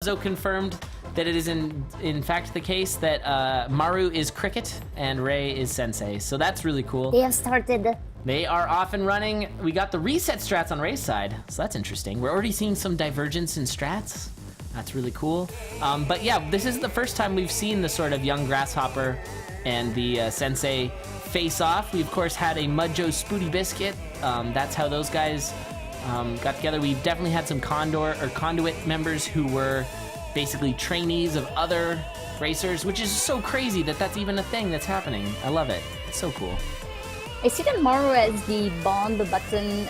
Gonzo confirmed that it is in fact the case that Maru is Cricket and Rey is Sensei. So that's really cool. They have started. They are off and running. We got the reset strats on Rey's side, so that's interesting. We're already seeing some divergence in strats. That's really cool. But yeah, this is the first time we've seen the sort of young Grasshopper and the Sensei face off. We of course had a Mudjo Spooty Biscuit. That's how those guys got together. We definitely had some CoNDOR or Conduit members who were basically trainees of other racers, which is so crazy that that's even a thing that's happening. I love it. It's so cool. I see that Maru has the bond button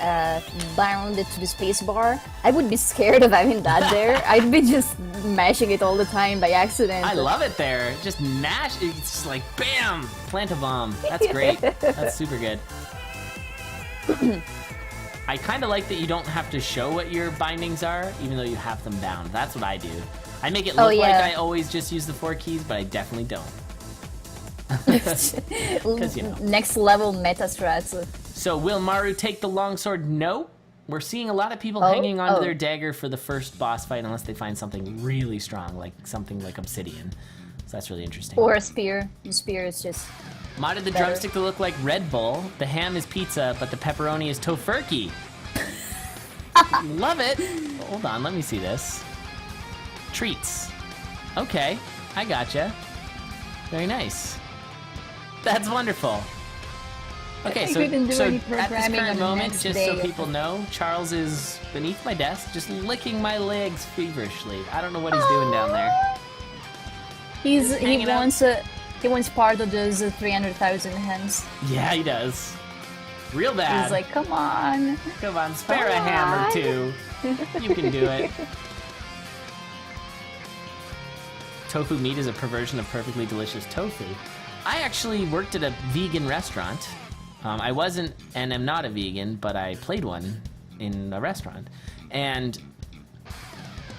bound to the spacebar. I would be scared of having that there. I'd be just mashing it all the time by accident. I love it there. Just mash. It's just like bam, plant a bomb. That's great. That's super good. I kind of like that you don't have to show what your bindings are, even though you have them bound. That's what I do. I make it look like I always just use the 4 keys, but I definitely don't. Because, you know. Next level meta strats. So will Maru take the longsword? No. We're seeing a lot of people hanging onto their dagger for the first boss fight unless they find something really strong, like something like obsidian. So that's really interesting. Or a spear. The spear is just modded the drumstick to look like Red Bull. The ham is pizza, but the pepperoni is tofurkey. Love it. Hold on, let me see this. Treats. Okay, I gotcha. Very nice. That's wonderful. Okay, so at this current moment, just so people know, Charles is beneath my desk, just licking my legs feverishly. I don't know what he's doing down there. He wants part of those 300,000 hens. Yeah, he does. Real bad. He's like, come on. Come on, spare a ham or two. You can do it. Tofu meat is a perversion of perfectly delicious tofu. I actually worked at a vegan restaurant. I wasn't and am not a vegan, but I played one in a restaurant. And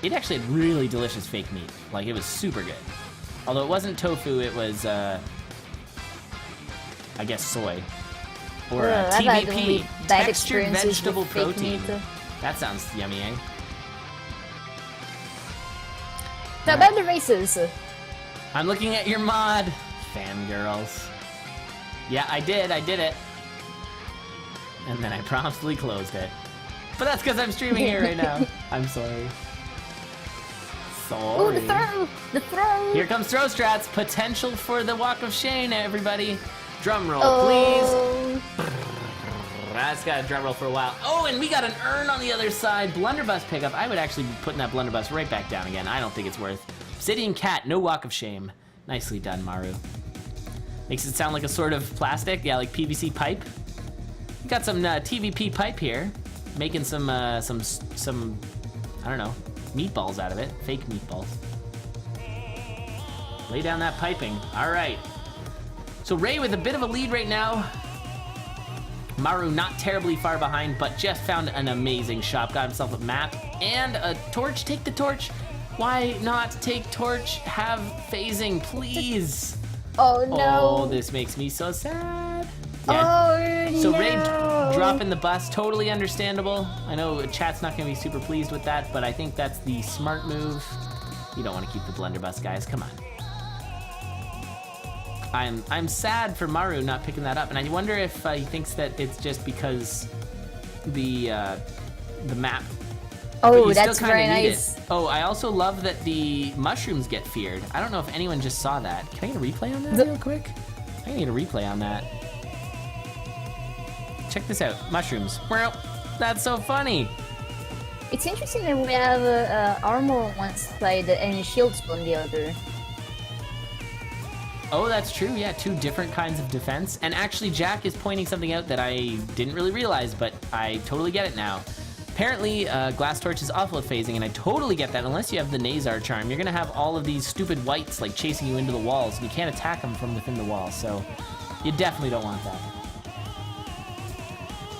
it actually had really delicious fake meat. Like, it was super good. Although it wasn't tofu, it was, I guess, soy. Or TVP, textured vegetable protein. That sounds yummy, eh? How about the races? I'm looking at your mod, fangirls. Yeah, I did it. And then I promptly closed it. But that's because I'm streaming it right now. I'm sorry. Oh, the throw! The throw! Here comes throw strats. Potential for the walk of shame, everybody. Drum roll, please. That's got a drum roll for a while. Oh, and we got an urn on the other side. Blunderbuss pickup. I would actually be putting that blunderbuss right back down again. I don't think it's worth. Obsidian cat, no walk of shame. Nicely done, Maru. Makes it sound like a sort of plastic. Yeah, like PVC pipe. We got some TVP pipe here. Making some, I don't know, meatballs out of it. Fake meatballs. Lay down that piping. All right. So Rey with a bit of a lead right now. Maru not terribly far behind, but just found an amazing shop. Got himself a map and a torch. Take the torch. Why not take torch? Have phasing, please. Oh no. Oh, this makes me so sad. Yeah. Oh so no. Rey dropping the bus, totally understandable. I know chat's not gonna be super pleased with that, but I think that's the smart move. You don't want to keep the blunderbuss, guys. Come on. I'm sad for Maru not picking that up, and I wonder if he thinks that it's just because the map. Oh, that's very nice. Oh, I also love that the mushrooms get feared. I don't know if anyone just saw that. Can I get a replay on that real quick? I can get a replay on that. Check this out, mushrooms. Well, that's so funny. It's interesting that we have armor on one side and shields on the other. Oh, that's true. Yeah, 2 different kinds of defense. And actually, Jack is pointing something out that I didn't really realize, but I totally get it now. Apparently, Glass Torch is awful at phasing, and I totally get that. Unless you have the Nazar charm, you're gonna have all of these stupid whites like chasing you into the walls, and you can't attack them from within the wall. So, you definitely don't want that.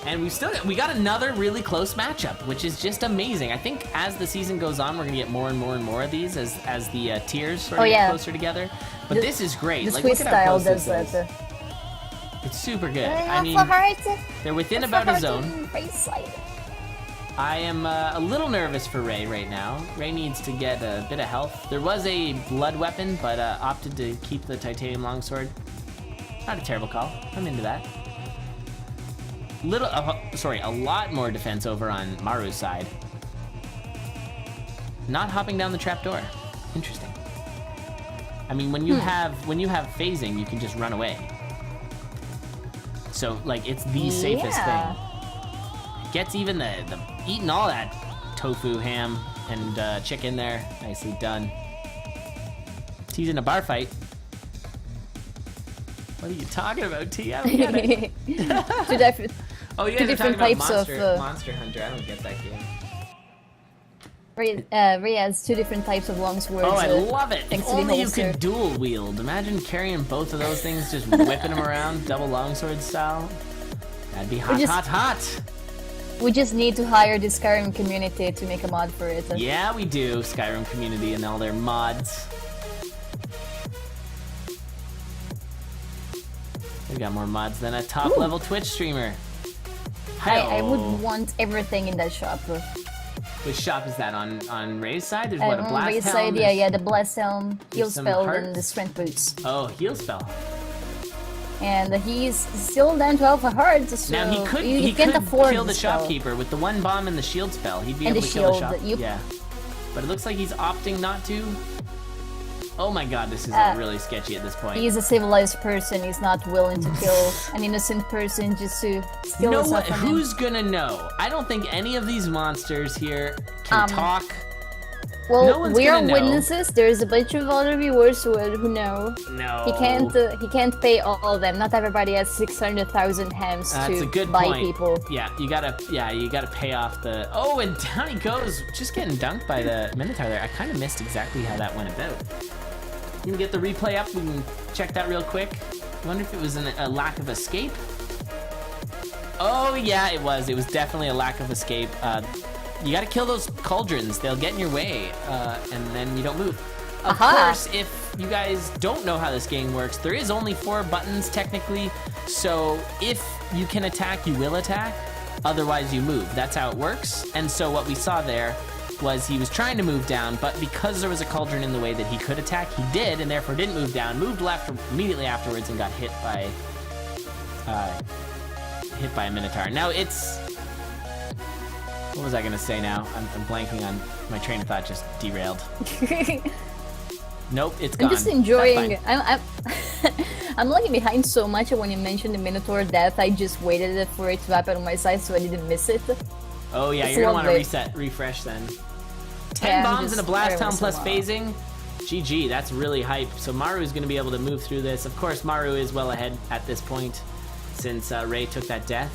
And we got another really close matchup, which is just amazing. I think as the season goes on, we're gonna get more and more and more of these as the tiers sort of get closer together. But this is great. The like, Swiss look at how style close does this that. is. It's super good. I mean, they're within about a zone. I am a little nervous for Ray right now. Ray needs to get a bit of health. There was a blood weapon, but opted to keep the titanium longsword. Not a terrible call. I'm into that. A lot more defense over on Maru's side. Not hopping down the trapdoor. Interesting. I mean, when you have phasing, you can just run away. So like, it's the safest thing. It gets even the eating all that tofu, ham, and chicken there. Nicely done. He's in a bar fight. What are you talking about, T? I don't get it. Oh, you guys are talking about Monster Hunter. I don't get that game. Ray has 2 different types of longswords. Oh, I love it. If only you could dual wield. Imagine carrying both of those things, just whipping them around, double longsword style. That'd be hot. We just need to hire the Skyrim community to make a mod for it. Yeah, we do. Skyrim community and all their mods. We got more mods than a top level Twitch streamer. I would want everything in that shop. Which shop is that? On Ray's side? There's a blast on Ray's helm? side, yeah, the blast helm, heal spell, and the strength boots. Oh, heal spell. And he's still down 12 hearts, so now he could kill the shopkeeper with the 1 bomb and the shield spell. He'd be able to kill the shop. Yeah. But it looks like he's opting not to. Oh my god, this is really sketchy at this point. He's a civilized person. He's not willing to kill an innocent person just to steal the stuff from him. Who's gonna know? I don't think any of these monsters here can talk. Well, no one's we are gonna witnesses. There's a bunch of other viewers who know. No. He can't pay all of them. Not everybody has 600,000 hams to buy people. Yeah, you gotta pay off the. Oh, and down he goes, just getting dunked by the Minotaur there. I kind of missed exactly how that went about. You can get the replay up. We can check that real quick. I wonder if it was a lack of escape. Oh yeah, it was. It was definitely a lack of escape. You gotta kill those cauldrons. They'll get in your way, and then you don't move. Of course, if you guys don't know how this game works, there is only 4 buttons technically. So if you can attack, you will attack. Otherwise, you move. That's how it works. And so what we saw there was he was trying to move down, but because there was a cauldron in the way that he could attack, he did, and therefore didn't move down, moved left immediately afterwards and got hit by a Minotaur. Now it's... What was I gonna say now? I'm blanking on my train of thought, just derailed. Nope, it's gone. I'm just enjoying... I'm lagging behind so much, and when you mentioned the Minotaur death, I just waited for it to happen on my side so I didn't miss it. Oh yeah, you're gonna want to refresh then. 10 bombs and a blast helm plus phasing. GG, that's really hype. So Maru is going to be able to move through this. Of course, Maru is well ahead at this point since Ray took that death.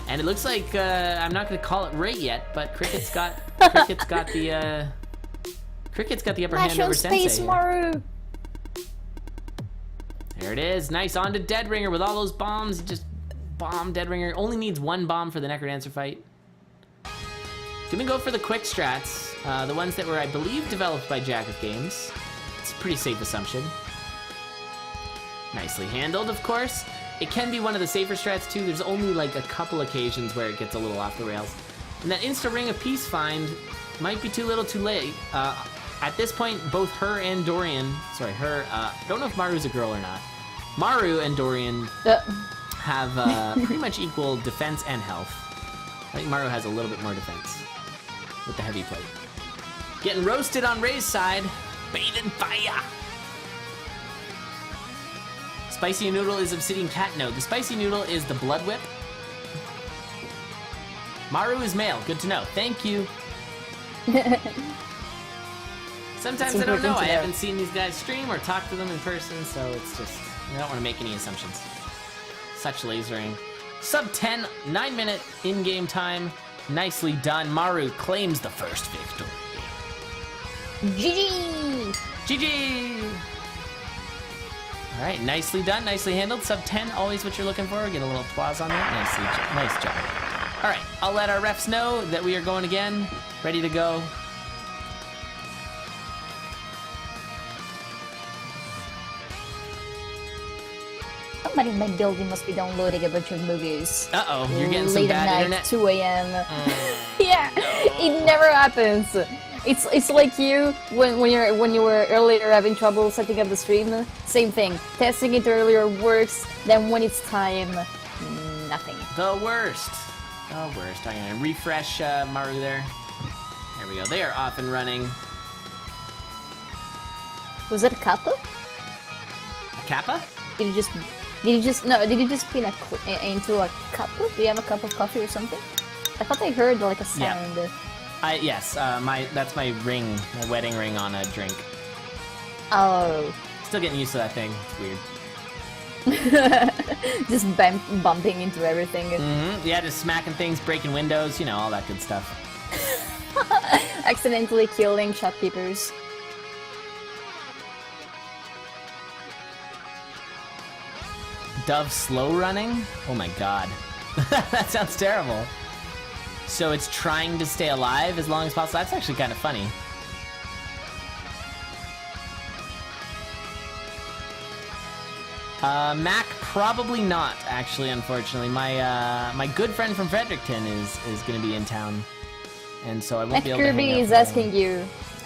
And it looks like, I'm not going to call it Ray yet, but Cricket's got the upper hand over Sensei. Space, Maru. There it is. Nice, on to Deadringer with all those bombs. Just bomb Deadringer. Only needs 1 bomb for the Necrodancer fight. Gonna go for the quick strats, the ones that were, I believe, developed by Jack of Games. It's a pretty safe assumption. Nicely handled, of course. It can be one of the safer strats, too. There's only, like, a couple occasions where it gets a little off the rails. And that Insta-Ring of Peace find might be too little too late. At this point, both her and Dorian... Sorry, her... don't know if Maru's a girl or not. Maru and Dorian have pretty much equal defense and health. I think Maru has a little bit more defense with the heavy plate. Getting roasted on Ray's side. Bathed in fire. Spicy Noodle is Obsidian Cat. No, the Spicy Noodle is the Blood Whip. Maru is male. Good to know. Thank you. Sometimes I don't know. I haven't seen these guys stream or talk to them in person, so it's just, I don't want to make any assumptions. Such lasering. Sub 10, 9-minute in-game time. Nicely done. Maru claims the first victory. GG! GG! All right, nicely done, nicely handled. Sub 10, always what you're looking for. Get a little applause on that. Nice job. All right, I'll let our refs know that we are going again. Ready to go. Somebody in my building must be downloading a bunch of movies. Uh-oh, you're getting some late at bad night, internet. 2 a.m. Yeah, it never happens. It's like you when you were earlier having trouble setting up the stream. Same thing. Testing it earlier works. Then when it's time, nothing. The worst. The worst. I'm gonna refresh Maru there. There we go. They are off and running. Was that a kappa? A Kappa? Did you just spin into a cup? Do you have a cup of coffee or something? I thought I heard like a sound. Yes, that's my ring, my wedding ring on a drink. Oh. Still getting used to that thing. It's weird. Just bumping into everything. Yeah, just smacking things, breaking windows, you know, all that good stuff. Accidentally killing shopkeepers. Dove slow running? Oh my god. That sounds terrible. So it's trying to stay alive as long as possible? That's actually kind of funny. Mac, probably not, actually, unfortunately. My good friend from Fredericton is going to be in town. And so I won't be able to hang out McKirby is for long. asking you...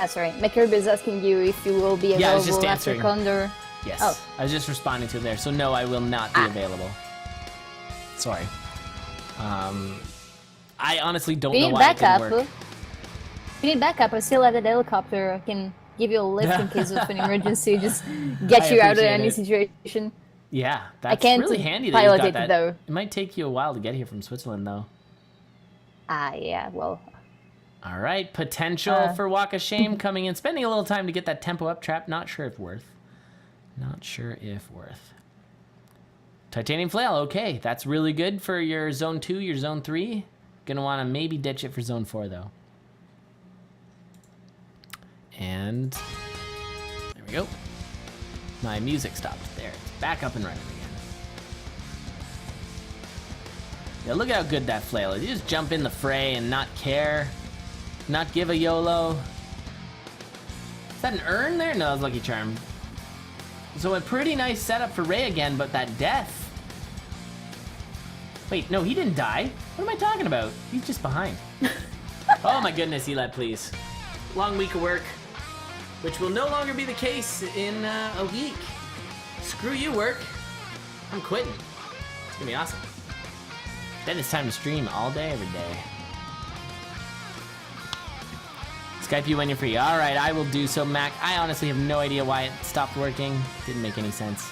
sorry. McKirby is asking you if you will be Yeah, I was just available after answering. CoNDOR. Yes. Oh. I was just responding to there. So no, I will not be available. Sorry. I honestly don't If you know need why it didn't backup, work. if you need backup, I still have that helicopter. I can give you a lift in case of an emergency. Just get you out of appreciate any it. situation. Yeah, that's can't really handy that pilot you've got it, that. though. It might take you a while to get here from Switzerland, though. Yeah, well... All right, potential for Walk of Shame coming in. Spending a little time to get that tempo up trap. Not sure if worth. Not sure if worth. Titanium Flail, okay. That's really good for your Zone 2, your Zone 3. Gonna want to maybe ditch it for Zone 4, though. And there we go. My music stopped there. It's back up and running again. Yeah, look how good that Flail is. You just jump in the fray and not care. Not give a YOLO. Is that an urn there? No, it's Lucky Charm. So a pretty nice setup for Ray again, but that death. Wait, no, he didn't die. What am I talking about? He's just behind. Oh my goodness, Eli, please. Long week of work, which will no longer be the case in a week. Screw you, work. I'm quitting. It's gonna be awesome. Then it's time to stream all day, every day. Skype you when you're free. All right, I will do so, Mac. I honestly have no idea why it stopped working. Didn't make any sense.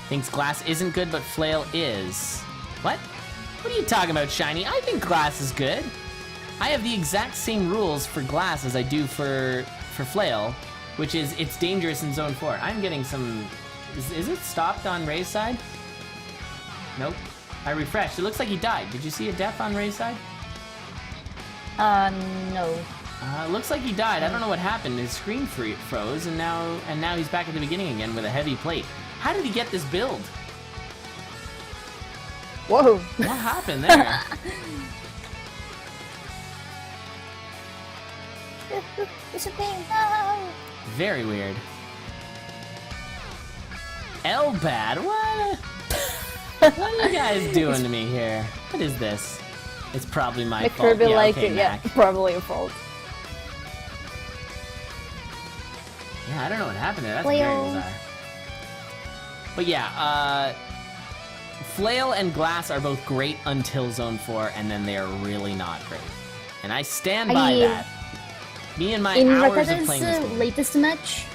Thinks glass isn't good, but flail is. What? What are you talking about, Shiny? I think glass is good. I have the exact same rules for glass as I do for flail, which is it's dangerous in Zone 4. I'm getting some... Is it stopped on Ray's side? Nope. I refreshed. It looks like he died. Did you see a death on Ray's side? No. It looks like he died. I don't know what happened. His screen froze, and now he's back at the beginning again with a heavy plate. How did he get this build? Whoa. What happened there? It's a thing. No. Very weird. Elbad, what? What are you guys doing to me here? What is this? It's probably my fault. McKirby Yeah, liked okay, it. Yeah, Mac. probably your fault. Yeah, I don't know what happened there. That's Flail. very bizarre. But yeah, Flail and Glass are both great until Zone 4, and then they are really not great. And I stand by that. Me and my In hours of playing this Rakuta's game. latest match,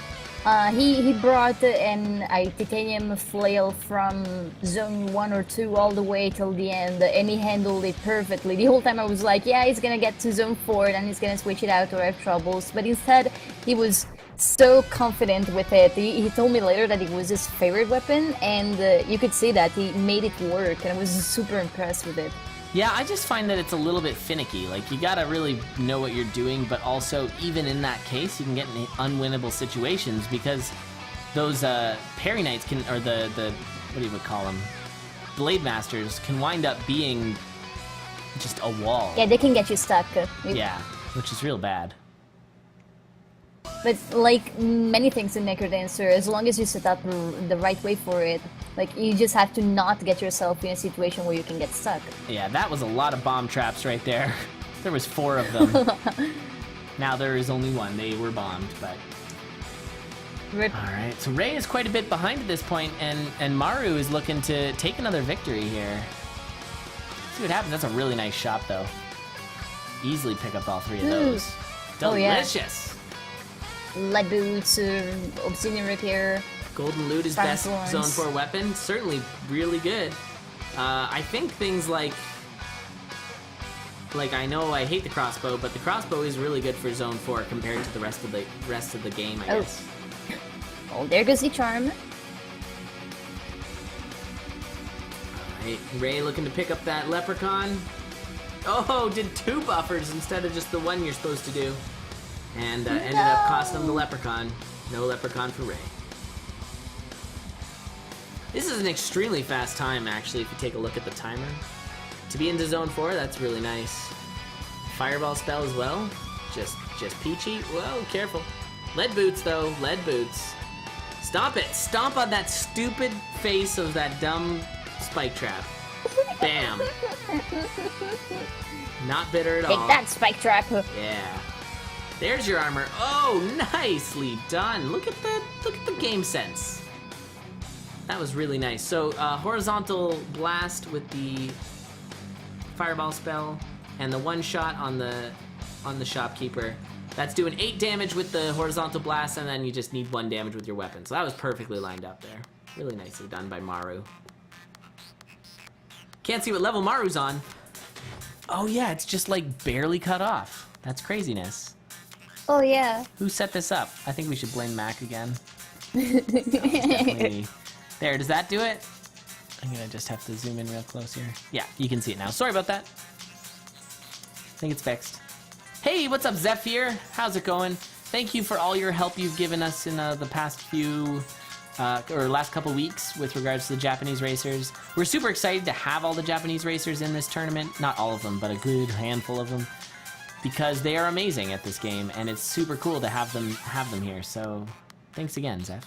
he brought a titanium flail from zone 1 or 2 all the way till the end, and he handled it perfectly. The whole time I was like, yeah, he's gonna get to zone 4 and he's gonna switch it out or have troubles, but instead he was so confident with it. He told me later that it was his favorite weapon, and you could see that he made it work, and I was super impressed with it. Yeah, I just find that it's a little bit finicky. Like, you gotta really know what you're doing, but also, even in that case, you can get in unwinnable situations because those parry knights can, or the what do you would call them? Blade Masters can wind up being just a wall. Yeah, they can get you stuck. Yeah, which is real bad. But like many things in Necrodancer, as long as you set up the right way for it, like you just have to not get yourself in a situation where you can get stuck. Yeah, that was a lot of bomb traps right there. There was 4 of them. Now there is only 1. They were bombed, but... Rip. All right, so Rey is quite a bit behind at this point, and Maru is looking to take another victory here. See what happens. That's a really nice shot, though. Easily pick up all 3 of those. Oh, yeah. Delicious. Lead boots, obsidian repair. Golden loot is best zone 4 weapon. Certainly really good. I think things like I know I hate the crossbow, but the crossbow is really good for zone 4 compared to the rest of the game, I guess. Oh, there goes the charm. Alright, Rey looking to pick up that leprechaun. Oh, did 2 buffers instead of just the 1 you're supposed to do. And ended up costing him the leprechaun. No leprechaun for Rey. This is an extremely fast time, actually, if you take a look at the timer. To be into zone 4, that's really nice. Fireball spell as well. Just peachy. Whoa, careful. Lead boots, though. Lead boots. Stomp it. Stomp on that stupid face of that dumb spike trap. Bam. Not bitter at all. Take that, spike trap. Yeah. There's your armor. Oh, nicely done. Look at the game sense. That was really nice. So horizontal blast with the fireball spell, and the 1 shot on the shopkeeper. That's doing 8 damage with the horizontal blast, and then you just need 1 damage with your weapon. So that was perfectly lined up there. Really nicely done by Maru. Can't see what level Maru's on. Oh yeah, it's just like barely cut off. That's craziness. Oh yeah. Who set this up? I think we should blame Mac again. Definitely me. There, does that do it? I'm gonna just have to zoom in real close here. Yeah, you can see it now. Sorry about that. I think it's fixed. Hey, what's up, Zephyr? How's it going? Thank you for all your help you've given us in the past few, or last couple weeks with regards to the Japanese racers. We're super excited to have all the Japanese racers in this tournament. Not all of them, but a good handful of them. Because they are amazing at this game, and it's super cool to have them here. So, thanks again, Zeph.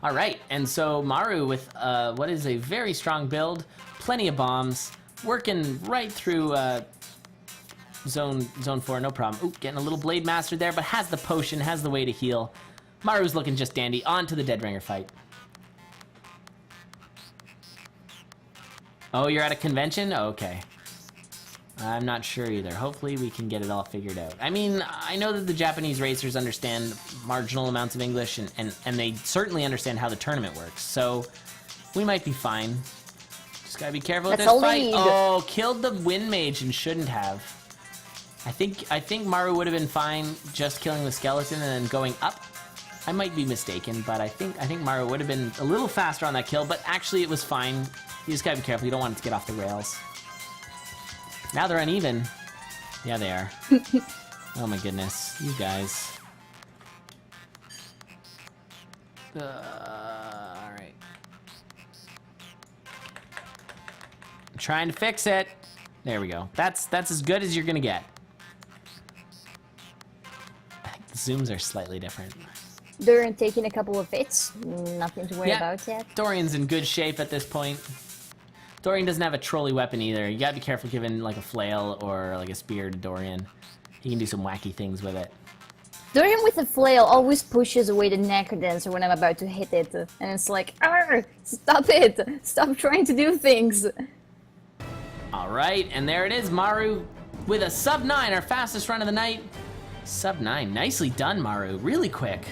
All right, and so Maru with what is a very strong build, plenty of bombs, working right through zone 4, no problem. Ooh, getting a little blade master there, but has the potion, has the way to heal. Maru's looking just dandy. On to the Deadringer fight. Oh, you're at a convention? Oh, okay. I'm not sure either. Hopefully we can get it all figured out. I mean, I know that the Japanese racers understand marginal amounts of English, and they certainly understand how the tournament works, so we might be fine. Just gotta be careful with this fight. Oh, killed the Wind Mage and shouldn't have. I think Maru would have been fine just killing the skeleton and then going up. I might be mistaken, but I think Maru would have been a little faster on that kill, but actually it was fine. You just gotta be careful. You don't want it to get off the rails. Now they're uneven. Yeah, they are. Oh my goodness. You guys. Alright. I'm trying to fix it. There we go. That's as good as you're gonna get. I think the zooms are slightly different. They're taking a couple of hits. Nothing to worry about yet. Dorian's in good shape at this point. Dorian doesn't have a trolley weapon either. You gotta be careful giving like a flail or like a spear to Dorian. He can do some wacky things with it. Dorian with a flail always pushes away the Necrodancer when I'm about to hit it. And it's like, arr, stop it! Stop trying to do things! Alright, and there it is, Maru with a sub 9, our fastest run of the night. Sub 9, nicely done, Maru. Really quick.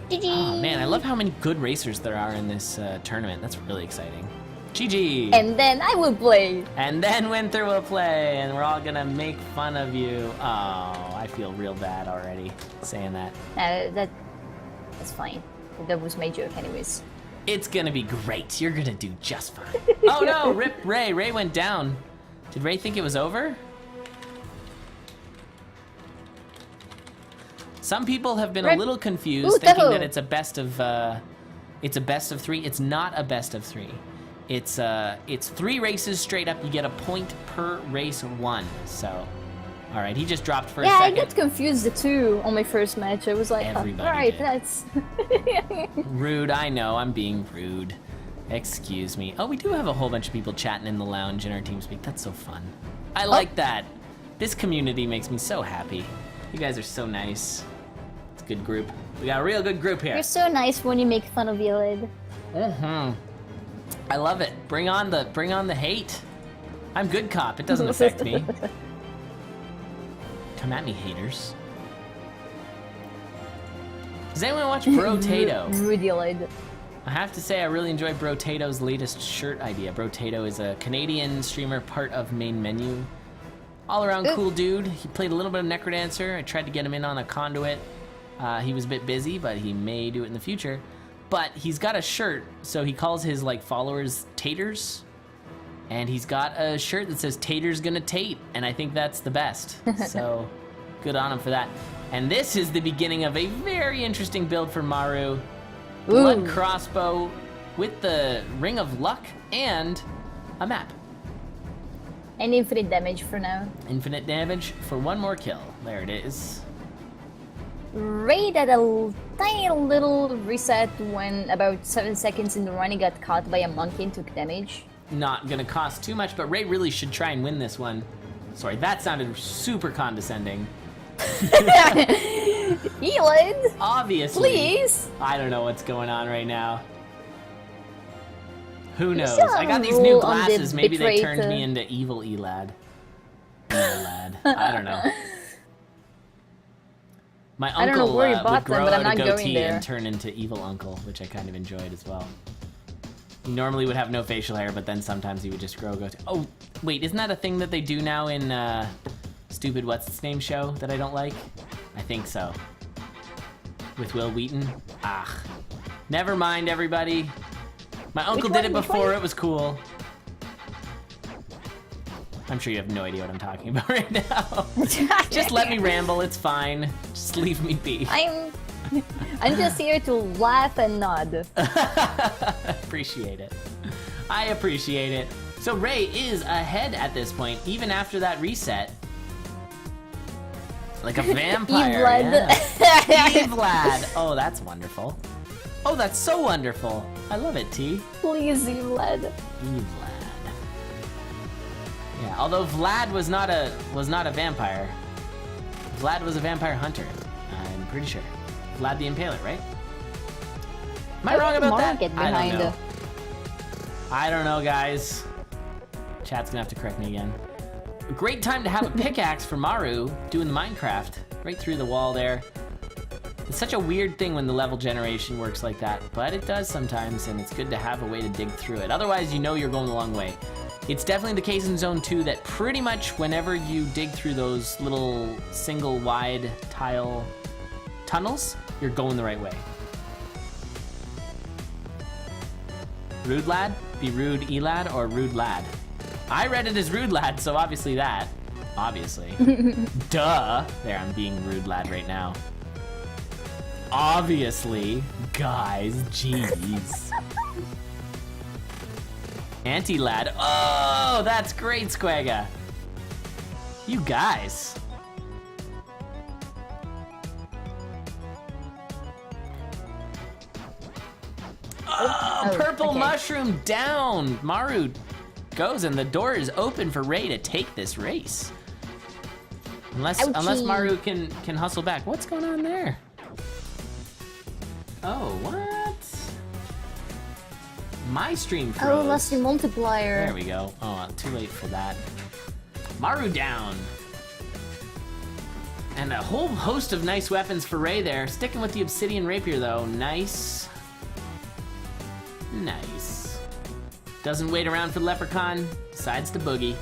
GG! Oh man, I love how many good racers there are in this tournament. That's really exciting. GG! And then I will play! And then Winter will play, and we're all gonna make fun of you. Oh, I feel real bad already saying that. That's fine. That was my joke anyways. It's gonna be great. You're gonna do just fine. Oh no, rip Rey. Rey went down. Did Rey think it was over? Some people have been a little confused, thinking that it's a best of 3. It's not a best of 3. It's 3 races straight up. You get a point per race won. So, all right, he just dropped for a Yeah, I second. got confused too on my first match. I was like, Everybody alright, did. that's... Rude, I know, I'm being rude. Excuse me. Oh, we do have a whole bunch of people chatting in the lounge in our TeamSpeak. That's so fun. I like that. This community makes me so happy. You guys are so nice. It's a good group. We got a real good group here. You're so nice when you make fun of Yelid. I love it. Bring on the hate. I'm good cop. It doesn't affect me. Come at me, haters. Does anyone watch Brotato? Rude Yelid. I have to say I really enjoy Brotato's latest shirt idea. Brotato is a Canadian streamer, part of Main Menu. All around cool dude. He played a little bit of Necrodancer. I tried to get him in on a conduit. He was a bit busy, but he may do it in the future. But he's got a shirt, so he calls his followers taters. And he's got a shirt that says "Tater's gonna tate," and I think that's the best. So good on him for that. And this is the beginning of a very interesting build for Maru. Blood crossbow with the Ring of Luck and a map. And infinite damage for now. Infinite damage for 1 more kill. There it is. Ray did a tiny little reset when about 7 seconds in the run he got caught by a monkey and took damage. Not gonna cost too much, but Ray really should try and win this one. Sorry, that sounded super condescending. Elid! Obviously. Please! I don't know what's going on right now. Who knows? still I got have these a new rule on the glasses. Maybe they bitrate, turned me into evil Elad. Evil lad. I don't know. My I don't know uncle where you would bought grow them, but out I'm a not going goatee there. and turn into evil uncle, which I kind of enjoyed as well. He normally would have no facial hair, but then sometimes he would just grow a goatee. Oh, wait, isn't that a thing that they do now in stupid what's-its-name show that I don't like? I think so. With Will Wheaton? Ah. Never mind, everybody. My uncle did it before, it was cool. I'm sure you have no idea what I'm talking about right now. Just let me ramble, it's fine. Just leave me be. I'm just here to laugh and nod. Appreciate it. I appreciate it. So Ray is ahead at this point, even after that reset. Like a vampire. Evlad. Yeah. Evlad. Oh, that's wonderful. Oh, that's so wonderful. I love it, T. Please, Evlad. Vlad. Yeah, although Vlad was not a vampire. Vlad was a vampire hunter. I'm pretty sure. Vlad the Impaler, right? Am I wrong about that? Get I behind don't know. I don't know, guys. Chat's gonna have to correct me again. A great time to have a pickaxe for Maru doing the Minecraft. Right through the wall there. It's such a weird thing when the level generation works like that, but it does sometimes, and it's good to have a way to dig through it. Otherwise, you know you're going the long way. It's definitely the case in Zone 2 that pretty much whenever you dig through those little single wide tile tunnels, you're going the right way. Rude lad? Be rude elad or rude lad? I read it as rude lad, so obviously that. Obviously. Duh. There, I'm being rude lad right now. Obviously. Guys, jeez. Anti-lad. Oh, that's great, Squagga. You guys. Oh, purple okay. mushroom down. Maru goes, and the door is open for Ray to take this race. Unless Maru can hustle back. What's going on there? Oh, what? My stream froze. Oh, Lusty Multiplier. There we go. Oh, too late for that. Maru down. And a whole host of nice weapons for Ray there. Sticking with the Obsidian Rapier, though. Nice. Nice. Doesn't wait around for the Leprechaun. Decides to boogie.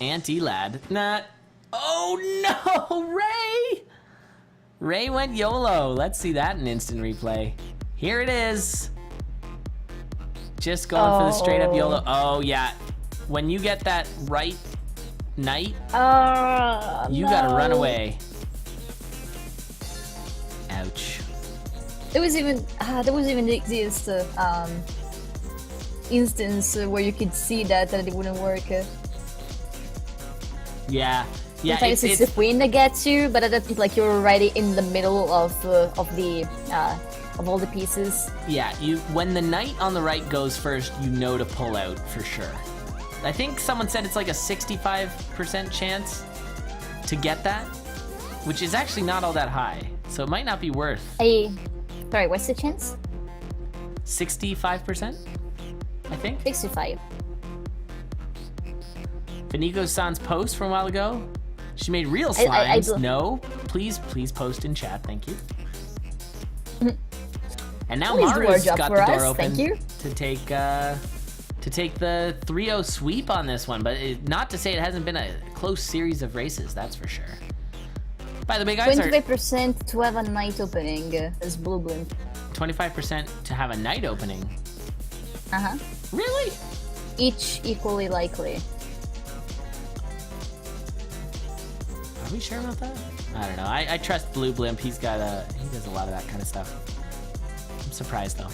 Anti-lad. Nah. Oh, no! Ray! Ray went YOLO. Let's see that in instant replay. Here it is. Just going for the straight up YOLO. Oh, yeah. When you get that right knight, you gotta run away. Ouch. There was even this instance where you could see that it wouldn't work. Yeah. Yeah, Sometimes it's the queen that gets you, but it's like you're already in the middle of all the pieces. Yeah, when the knight on the right goes first, you know to pull out for sure. I think someone said it's like a 65% chance to get that, which is actually not all that high. So it might not be worth. Sorry, what's the chance? 65%, I think. 65. Beniko-san's post from a while ago. She made real slimes. No, please post in chat. Thank you. And now Please Maru's got the door us. open Thank you. to take the 3-0 sweep on this one. But not to say it hasn't been a close series of races, that's for sure. By the way, guys, 25% to have a night opening as Blue Blimp. 25% to have a night opening. Really? Each equally likely. Are we sure about that? I don't know. I trust Blue Blimp. He does a lot of that kind of stuff. I'm surprised though.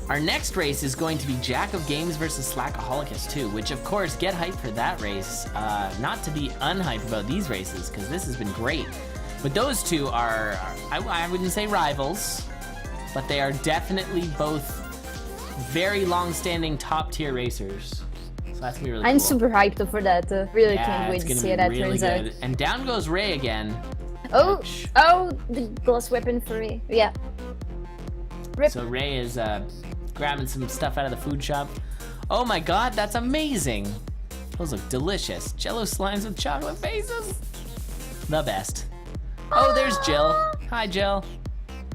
Our next race is going to be Jack of Games versus Slackaholicus 2, which of course, get hyped for that race. Not to be unhyped about these races, because this has been great. But those two are, I wouldn't say rivals, but they are definitely both very long-standing top-tier racers. So that's gonna be really cool. I'm super hyped for that. Really can't wait it's to gonna see be how that really turns good. out. And down goes Ray again. Oh, the glass weapon for Ray. Yeah. Rip. So Ray is grabbing some stuff out of the food shop. Oh my god, that's amazing. Those look delicious. Jello slimes with chocolate faces. The best. Oh, there's Jill. Hi, Jill.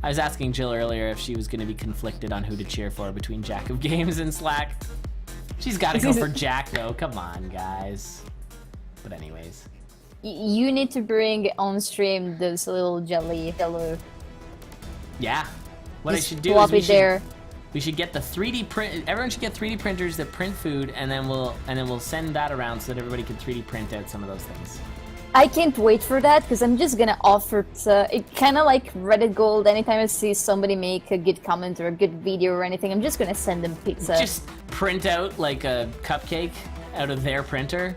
I was asking Jill earlier if she was going to be conflicted on who to cheer for between Jack of Games and Slack. She's got to go for Jack, though. Come on, guys. But anyways. You need to bring on stream those little jello. Yeah. What Just I should do plop is it there. we should get the 3D print. Everyone should get 3D printers that print food, and then we'll send that around so that everybody can 3D print out some of those things. I can't wait for that because I'm just gonna offer it kind of like Reddit Gold. Anytime I see somebody make a good comment or a good video or anything, I'm just gonna send them pizza. Just print out like a cupcake out of their printer.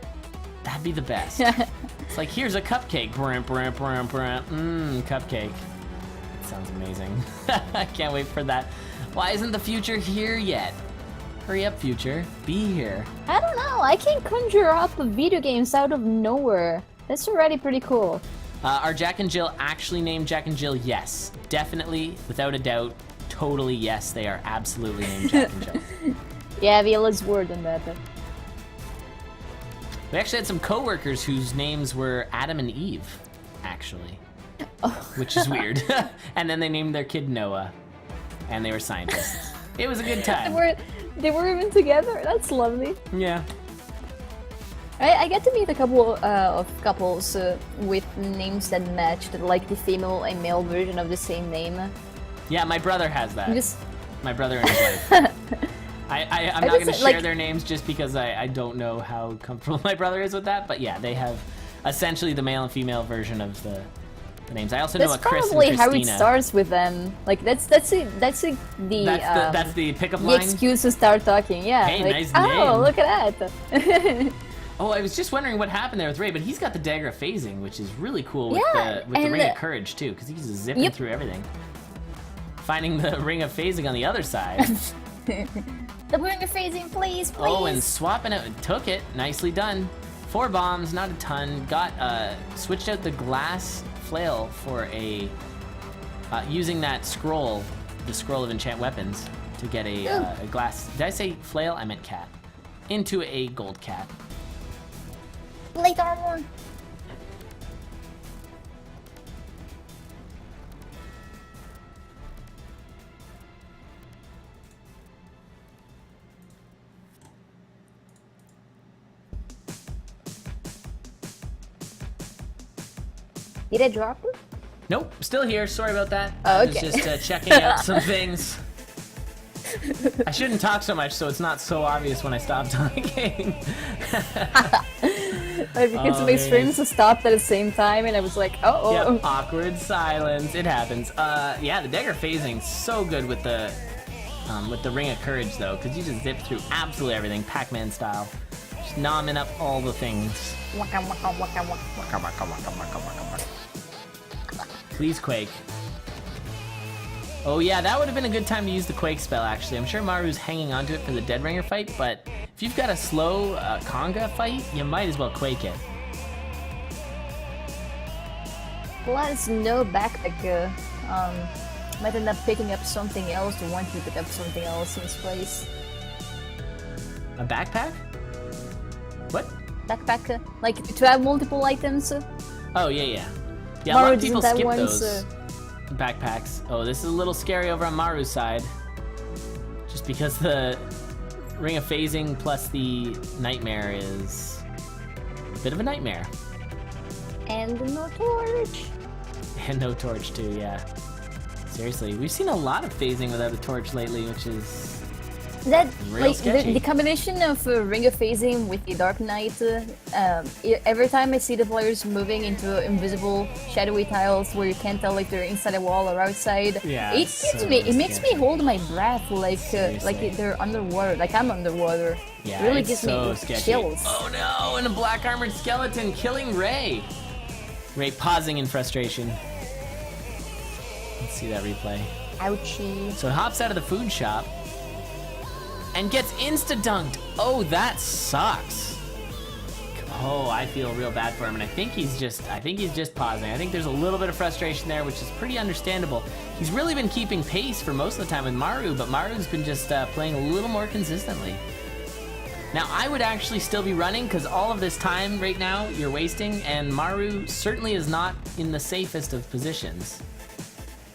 That'd be the best. It's like, here's a cupcake. Cupcake. Sounds amazing. I can't wait for that. Why isn't the future here yet? Hurry up, future. Be here. I don't know. I can conjure up video games out of nowhere. That's already pretty cool. Are Jack and Jill actually named Jack and Jill? Yes. Definitely, without a doubt, totally yes. They are absolutely named Jack and Jill. Yeah, Viola's word on that. We actually had some coworkers whose names were Adam and Eve, actually. Which is weird. And then they named their kid Noah. And they were scientists. It was a good time. They were even together? That's lovely. Yeah. I get to meet a couple of couples with names that matched, like the female and male version of the same name. Yeah, my brother has that. My brother and his wife. I'm not going to share their names just because I don't know how comfortable my brother is with that. But yeah, they have essentially the male and female version of the names. I also know a Chris and Christina. That's probably how it starts with them. Like that's the pickup the line. excuse to start talking. Yeah. Hey, like, nice oh, name. look at that. Oh, I was just wondering what happened there with Ray, but he's got the dagger of phasing, which is really cool with the ring of courage too, because he's just zipping through everything. Finding the ring of phasing on the other side. The ring of phasing, please. Oh, and swapping it, took it, nicely done. 4 bombs, not a ton. Got switched out the glass flail for a using that scroll, the scroll of enchant weapons, to get a glass. Did I say flail? I meant cat. Into a gold cat. Plate armor. Did I drop it? Nope, still here. Sorry about that. Oh, okay. I was just checking out some things. I shouldn't talk so much so it's not so obvious when I stop talking. Like, because Oh, my there it streams stopped at the same time, and I was like, oh. Yep, awkward silence. It happens. Yeah, the dagger phasing so good with the Ring of Courage though, because you just zip through absolutely everything, Pac-Man style, just nomming up all the things. Waka, waka, waka, waka. Waka, waka, waka, waka, waka, waka. Please Quake. Oh yeah, that would have been a good time to use the Quake spell actually. I'm sure Maru's hanging onto it for the Dead Ringer fight, but if you've got a slow conga fight, you might as well Quake it. Plus, no backpack. Might end up picking up something else or want to pick up something else in its place. A backpack? What? Backpack, like to have multiple items. Oh yeah. Yeah, a Maru lot of people doesn't skip have ones, those backpacks. Oh, this is a little scary over on Maru's side. Just because the Ring of Phasing plus the Nightmare is a bit of a nightmare. And no torch. And no torch too, yeah. Seriously, we've seen a lot of phasing without a torch lately, which is That real like sketchy. the combination of Ring of Phasing with the Dark Knight. Every time I see the players moving into invisible, shadowy tiles where you can't tell if they're inside a wall or outside, Yeah, it it's gives so me. It makes me sketchy. hold my breath, like Seriously. they're underwater, like I'm underwater. Yeah, it really it's gives so me sketchy. chills. Oh no, and a black armored skeleton killing Ray. Ray pausing in frustration. Let's see that replay. Ouchie. So he hops out of the food shop and gets insta-dunked. Oh, that sucks. Oh, I feel real bad for him, and I think he's just pausing. I think there's a little bit of frustration there, which is pretty understandable. He's really been keeping pace for most of the time with Maru, but Maru's been just playing a little more consistently. Now, I would actually still be running, because all of this time right now you're wasting, and Maru certainly is not in the safest of positions.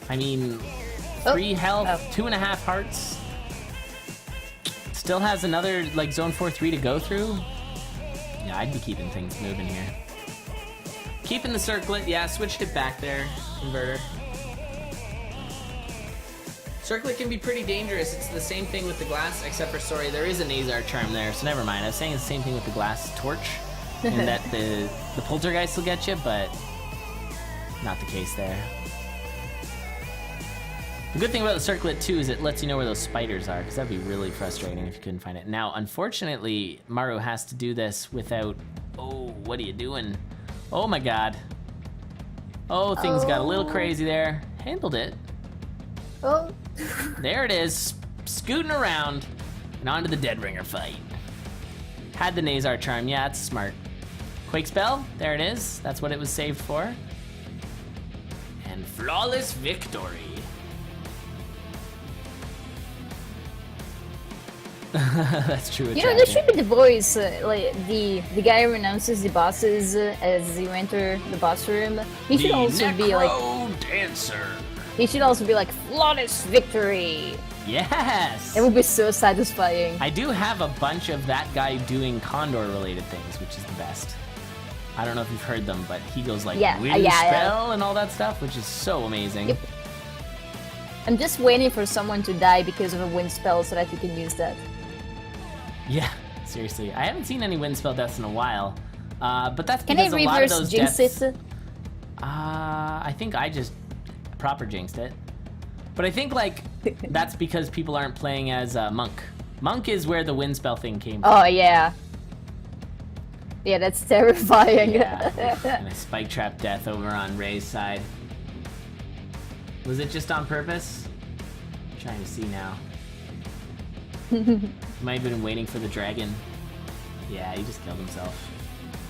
I mean, 3 health, 2.5 hearts. Still has another, like, Zone 4-3 to go through. Yeah, I'd be keeping things moving here. Keeping the circlet, yeah, switched it back there, converter. Circlet can be pretty dangerous. It's the same thing with the glass, except for, sorry, there is a Nazar charm there, so never mind. I was saying it's the same thing with the glass torch, and that the poltergeist will get you, but not the case there. The good thing about the circlet too is it lets you know where those spiders are, because that'd be really frustrating if you couldn't find it. Now, unfortunately, Maru has to do this without... Oh, what are you doing? Oh my god. Oh, things got a little crazy there. Handled it. Oh. There it is, scooting around, and onto the Dead Ringer fight. Had the Nazar charm, yeah, it's smart. Quake spell, there it is. That's what it was saved for. And flawless victory. That's true. You know, there should be the voice, like the guy who announces the bosses as you enter the boss room. He should also be like Dancer. He should also be like flawless victory. Yes. It would be so satisfying. I do have a bunch of that guy doing CoNDOR related things, which is the best. I don't know if you've heard them, but he goes like wind spell and all that stuff, which is so amazing. Yep. I'm just waiting for someone to die because of a wind spell so that you can use that. Yeah, seriously. I haven't seen any wind spell deaths in a while, but that's Can I because a lot of reverse those jinx deaths... it? I think I just proper jinxed it. But I think, like, that's because people aren't playing as Monk. Monk is where the wind spell thing came from. Oh, yeah. Yeah, that's terrifying. Yeah, and a spike trap death over on Ray's side. Was it just on purpose? I'm trying to see now. Might have been waiting for the dragon. Yeah, he just killed himself.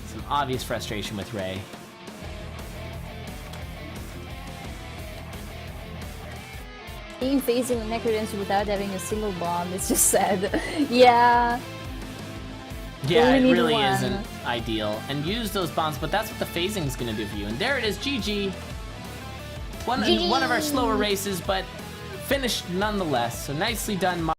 Some obvious frustration with Ray. Being facing a Necrodancer without having a single bomb is just sad. Yeah. Yeah, it need really one. isn't ideal. And use those bombs, but that's what the phasing is going to do for you. And there it is, GG. One of our slower races, but finished nonetheless. So nicely done,